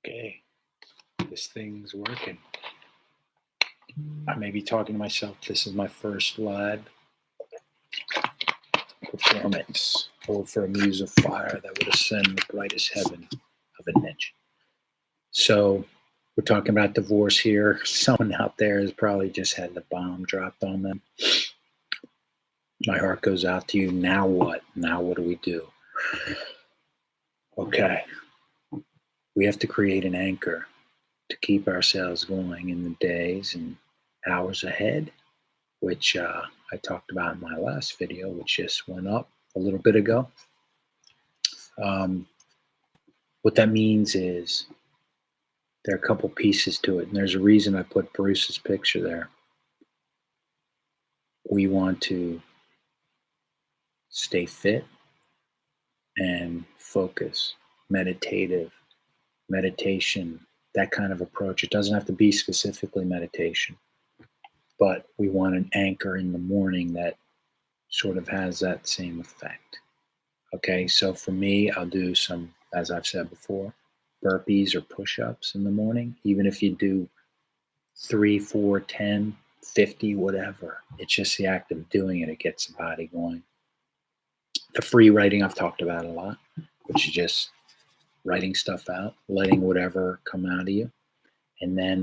Okay, this thing's working. I may be talking to myself. This is my first live performance. Hold for a muse of fire that would ascend the brightest heaven of an inch. So we're talking about divorce here. Someone out there has probably just had the bomb dropped on them. My heart goes out to you. Now what? Now what do we do? Okay. We have to create an anchor to keep ourselves going in the days and hours ahead, which I talked about in my last video, which just went up a little bit ago. What that means is there are a couple pieces to it, and there's a reason I put Bruce's picture there. We want to stay fit and focus, meditation, that kind of approach. It doesn't have to be specifically meditation, but we want an anchor in the morning that sort of has that same effect. Okay, so for me, I'll do some, as I've said before, burpees or push-ups in the morning, even if you do 3, 4, 10, 50, whatever. It's just the act of doing it. It gets the body going. The free writing I've talked about a lot, which is just writing stuff out, letting whatever come out of you. And then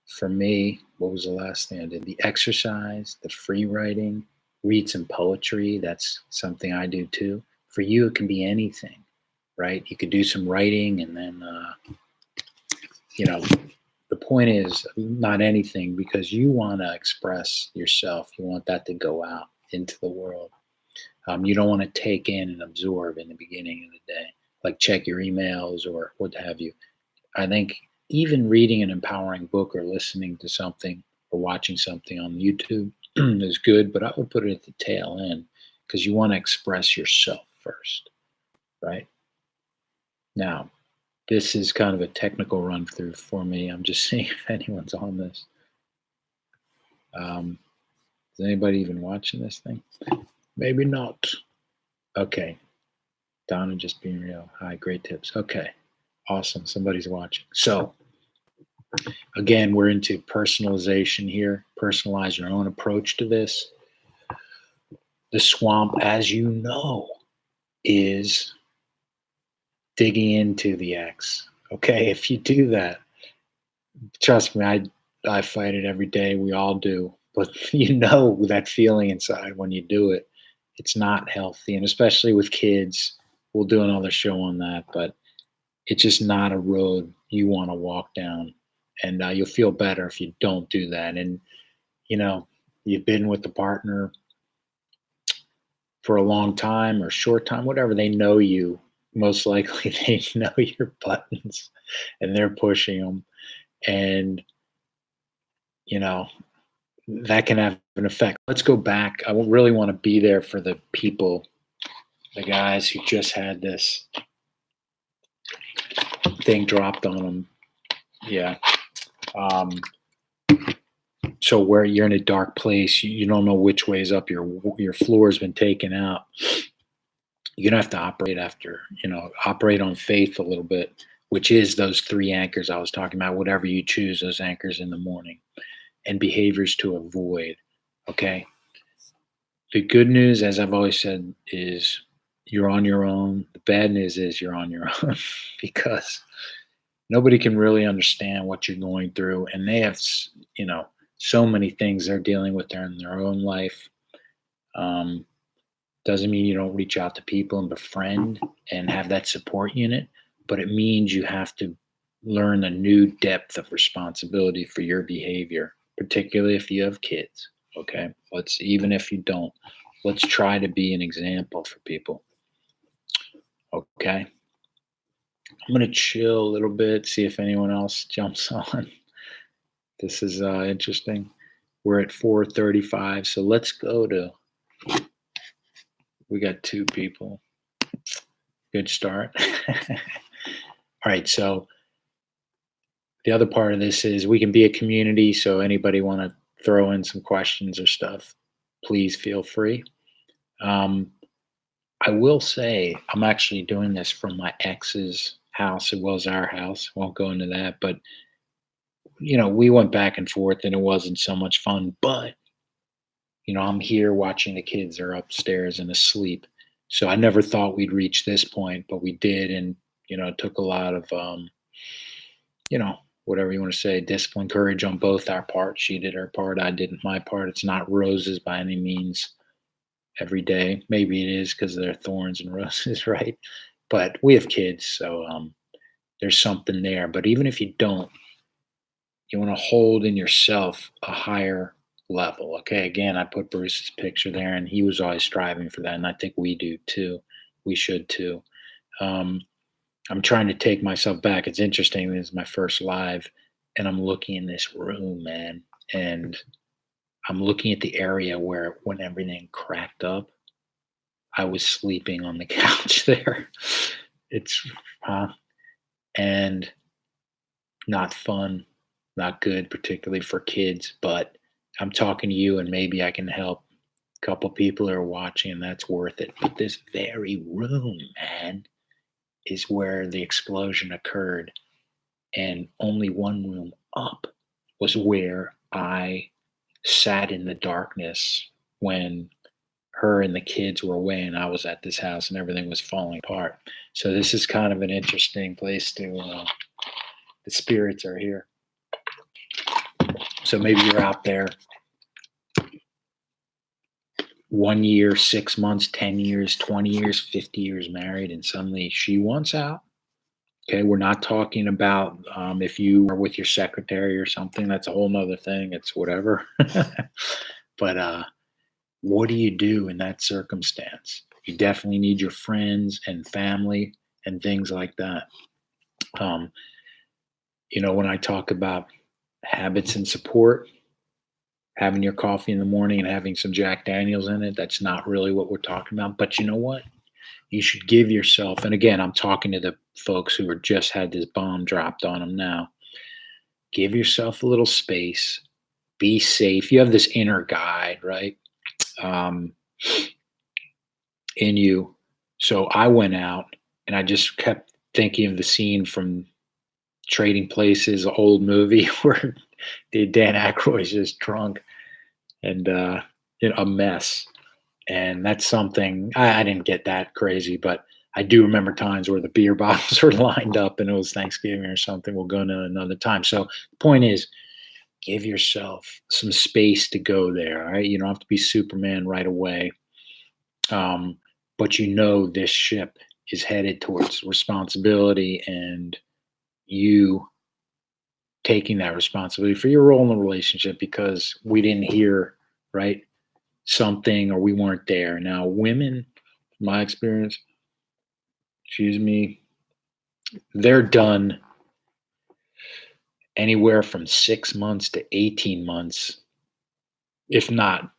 for me, what was the last thing I did? The exercise, the free writing, read some poetry. That's something I do too. For you, it can be anything, right? You could do some writing and then, the point is not anything, because you want to express yourself. You want that to go out into the world. You don't want to take in and absorb in the beginning of the day, like check your emails or what have you. I think even reading an empowering book or listening to something or watching something on YouTube is good, but I would put it at the tail end because you want to express yourself first, right? Now, this is kind of a technical run through for me. I'm just seeing if anyone's on this. Is anybody even watching this thing? Maybe not. Okay. Donna just being real. Hi, great tips. Okay. Awesome. Somebody's watching. So, again, we're into personalization here. Personalize your own approach to this. The swamp, as you know, is digging into the X. Okay. If you do that, trust me, I fight it every day. We all do. But you know that feeling inside when you do it. It's not healthy. And especially with kids, we'll do another show on that. But it's just not a road you want to walk down. And you'll feel better if you don't do that. And, you've been with the partner for a long time or short time, whatever. They know you. Most likely they know your buttons and they're pushing them. And, that can have an effect. Let's go back. I really want to be there for the people, the guys who just had this thing dropped on them. Yeah. So where you're in a dark place, you don't know which way is up. Your floor has been taken out. You're gonna have to operate on faith a little bit, which is those 3 anchors I was talking about. Whatever you choose, those anchors in the morning. And behaviors to avoid, okay? The good news, as I've always said, is you're on your own. The bad news is you're on your own because nobody can really understand what you're going through. And they have, so many things they're dealing with in their own life. Doesn't mean you don't reach out to people and befriend and have that support unit, but it means you have to learn a new depth of responsibility for your behavior, particularly if you have kids. Okay. Even if you don't, let's try to be an example for people. Okay. I'm going to chill a little bit, see if anyone else jumps on. This is interesting. We're at 4:35. So let's go to, we got 2 people. Good start. All right. So the other part of this is we can be a community. So anybody want to throw in some questions or stuff, please feel free. I will say I'm actually doing this from my ex's house. It was our house. Won't go into that, but we went back and forth, and it wasn't so much fun. But I'm here watching the kids. They're upstairs and asleep. So I never thought we'd reach this point, but we did, and it took a lot of whatever you want to say, discipline, courage on both our parts. She did her part, I did my part. It's not roses by any means every day. Maybe it is because they're thorns and roses, right? But we have kids, so there's something there. But even if you don't, you want to hold in yourself a higher level. Okay, again, I put Bruce's picture there, and he was always striving for that, and I think we do too. We should too. Um, I'm trying to take myself back. It's interesting. This is my first live, and I'm looking in this room, man, and I'm looking at the area where when everything cracked up, I was sleeping on the couch there. It's and not fun, not good, particularly for kids. But I'm talking to you, and maybe I can help a couple people who are watching, and that's worth it. But this very room, man, is where the explosion occurred, and only one room up was where I sat in the darkness when her and the kids were away and I was at this house and everything was falling apart. So this is kind of an interesting place to the spirits are here. So maybe you're out there 1 year, 6 months, 10 years, 20 years, 50 years married, and suddenly she wants out. Okay, we're not talking about if you are with your secretary or something. That's a whole nother thing. It's whatever. But what do you do in that circumstance? You definitely need your friends and family and things like that. Um, when I talk about habits and support, having your coffee in the morning and having some Jack Daniels in it, that's not really what we're talking about. But you know what? You should give yourself, and again, I'm talking to the folks who are just had this bomb dropped on them now. Give yourself a little space. Be safe. You have this inner guide, right? Um, in you. So I went out and I just kept thinking of the scene from Trading Places, an old movie where Dan Aykroyd's just drunk and a mess. And that's something I didn't get that crazy, but I do remember times where the beer bottles were lined up and it was Thanksgiving or something. We'll go into another time. So the point is, give yourself some space to go there. All right, you don't have to be Superman right away, but this ship is headed towards responsibility and you taking that responsibility for your role in the relationship because we didn't hear right something or we weren't there. Now, women, from my experience, excuse me, they're done anywhere from 6 months to 18 months, if not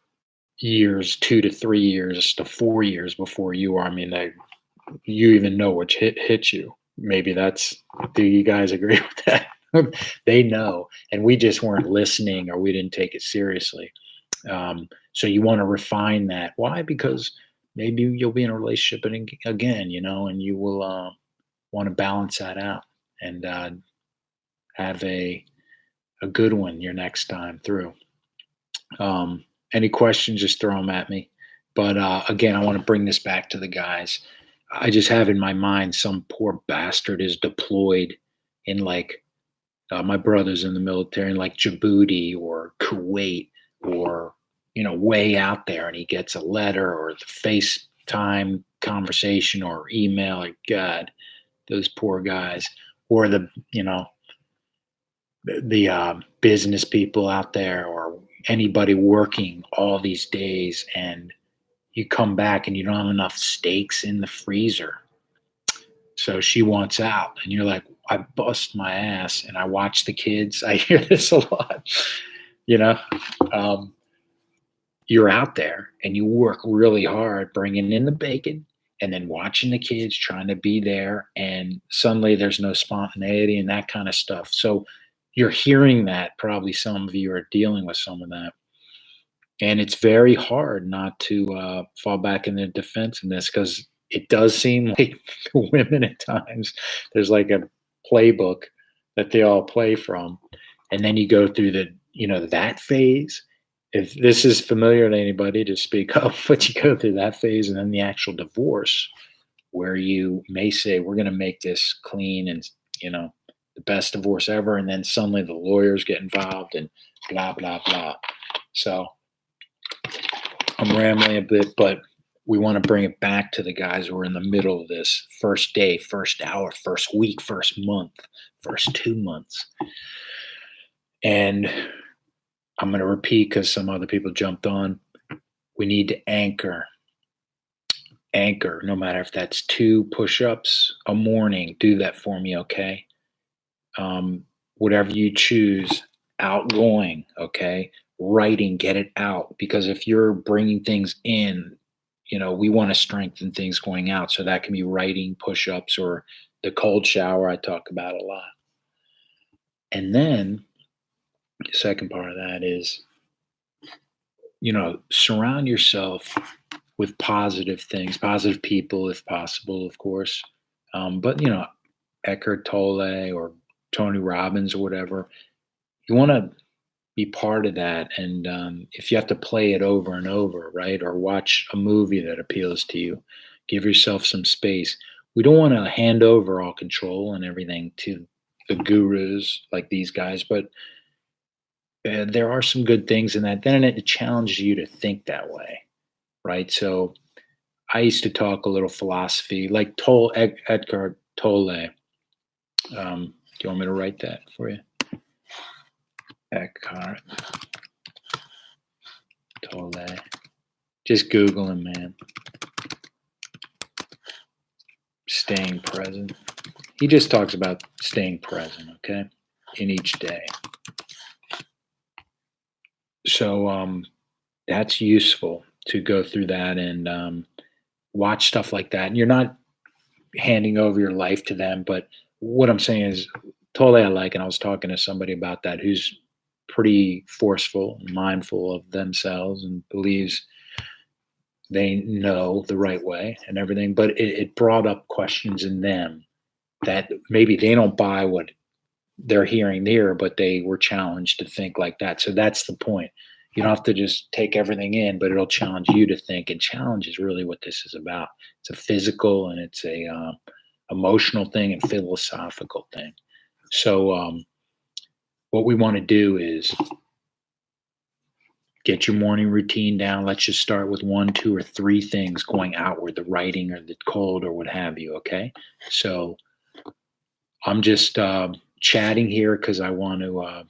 years, 2 to 3 years to 4 years before you are. I mean, you even know which hit you. Maybe do you guys agree with that? They know, and we just weren't listening or we didn't take it seriously. So you want to refine that. Why? Because maybe you'll be in a relationship again, and you will want to balance that out and have a good one your next time through. Any questions, just throw them at me. But again, I want to bring this back to the guys. I just have in my mind some poor bastard is deployed in my brother's in the military in like Djibouti or Kuwait or way out there, and he gets a letter or the FaceTime conversation or email. Like, God, those poor guys, or the business people out there or anybody working all these days, and you come back and you don't have enough steaks in the freezer. So she wants out, and you're like, I bust my ass, and I watch the kids. I hear this a lot, you know. You're out there and you work really hard bringing in the bacon and then watching the kids trying to be there, and suddenly there's no spontaneity and that kind of stuff. So you're hearing that. Probably some of you are dealing with some of that, and it's very hard not to fall back in the defensiveness because it does seem like women at times, there's like a playbook that they all play from. And then you go through that phase. If this is familiar to anybody, to speak up, but you go through that phase and then the actual divorce where you may say, we're going to make this clean and, the best divorce ever. And then suddenly the lawyers get involved and blah, blah, blah. So I'm rambling a bit, but we want to bring it back to the guys who are in the middle of this first day, first hour, first week, first month, first 2 months. And I'm going to repeat because some other people jumped on. We need to anchor, no matter if that's 2 push-ups a morning. Do that for me, okay? Whatever you choose, outgoing, okay? Writing, get it out. Because if you're bringing things in, we want to strengthen things going out. So that can be writing, push-ups, or the cold shower I talk about a lot. And then the second part of that is, surround yourself with positive things, positive people, if possible, of course. But, Eckhart Tolle or Tony Robbins or whatever, you want to be part of that. And if you have to play it over and over, right, or watch a movie that appeals to you, give yourself some space. We don't want to hand over all control and everything to the gurus like these guys, but there are some good things in that. Then it challenges you to think that way, right? So I used to talk a little philosophy, like Eckhart Tolle. Do you want me to write that for you? Eckhart Tolle. Just Google him, man. Staying present. He just talks about staying present, okay, in each day. So that's useful to go through that and watch stuff like that. And you're not handing over your life to them, but what I'm saying is totally I like, and I was talking to somebody about that who's pretty forceful, mindful of themselves, and believes they know the right way and everything. But it brought up questions in them that maybe they don't buy what they're hearing there, but they were challenged to think like that. So that's the point. You don't have to just take everything in, but it'll challenge you to think. And challenge is really what this is about. It's a physical and it's a emotional thing and philosophical thing. So what we want to do is get your morning routine down. Let's just start with 1, 2, or 3 things going outward, the writing or the cold or what have you. Okay. So I'm just chatting here because I want to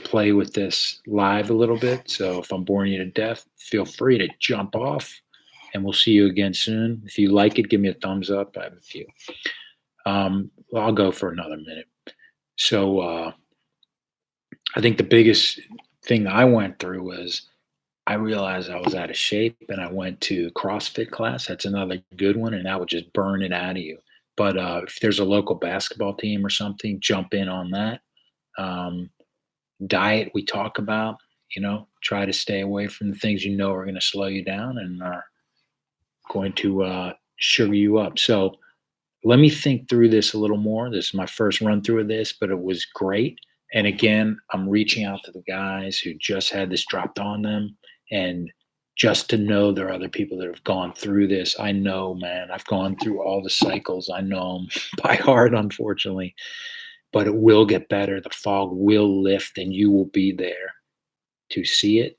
play with this live a little bit. So if I'm boring you to death, feel free to jump off and we'll see you again soon. If you like it, give me a thumbs up. I have a few. I'll go for another minute. So I think the biggest thing I went through was I realized I was out of shape and I went to CrossFit class. That's another good one. And that would just burn it out of you. But if there's a local basketball team or something, jump in on that. Diet we talk about, try to stay away from the things are going to slow you down and are going to sugar you up. So let me think through this a little more. This is my first run through of this, but it was great. And again, I'm reaching out to the guys who just had this dropped on them, and just to know there are other people that have gone through this. I know, man, I've gone through all the cycles. I know them by heart, unfortunately, but it will get better. The fog will lift and you will be there to see it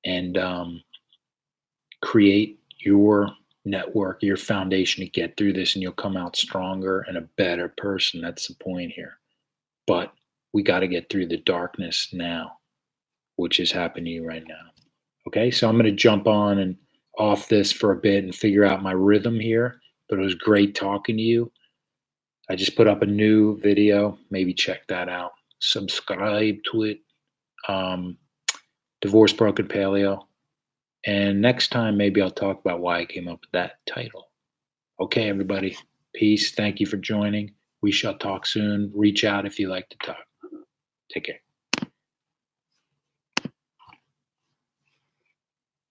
and create your network, your foundation to get through this, and you'll come out stronger and a better person. That's the point here. But we got to get through the darkness now, which is happening to you right now. Okay, so I'm going to jump on and off this for a bit and figure out my rhythm here, but it was great talking to you. I just put up a new video. Maybe check that out. Subscribe to it. Divorce Broken Paleo. And next time, maybe I'll talk about why I came up with that title. Okay, everybody. Peace. Thank you for joining. We shall talk soon. Reach out if you like to talk. Take care.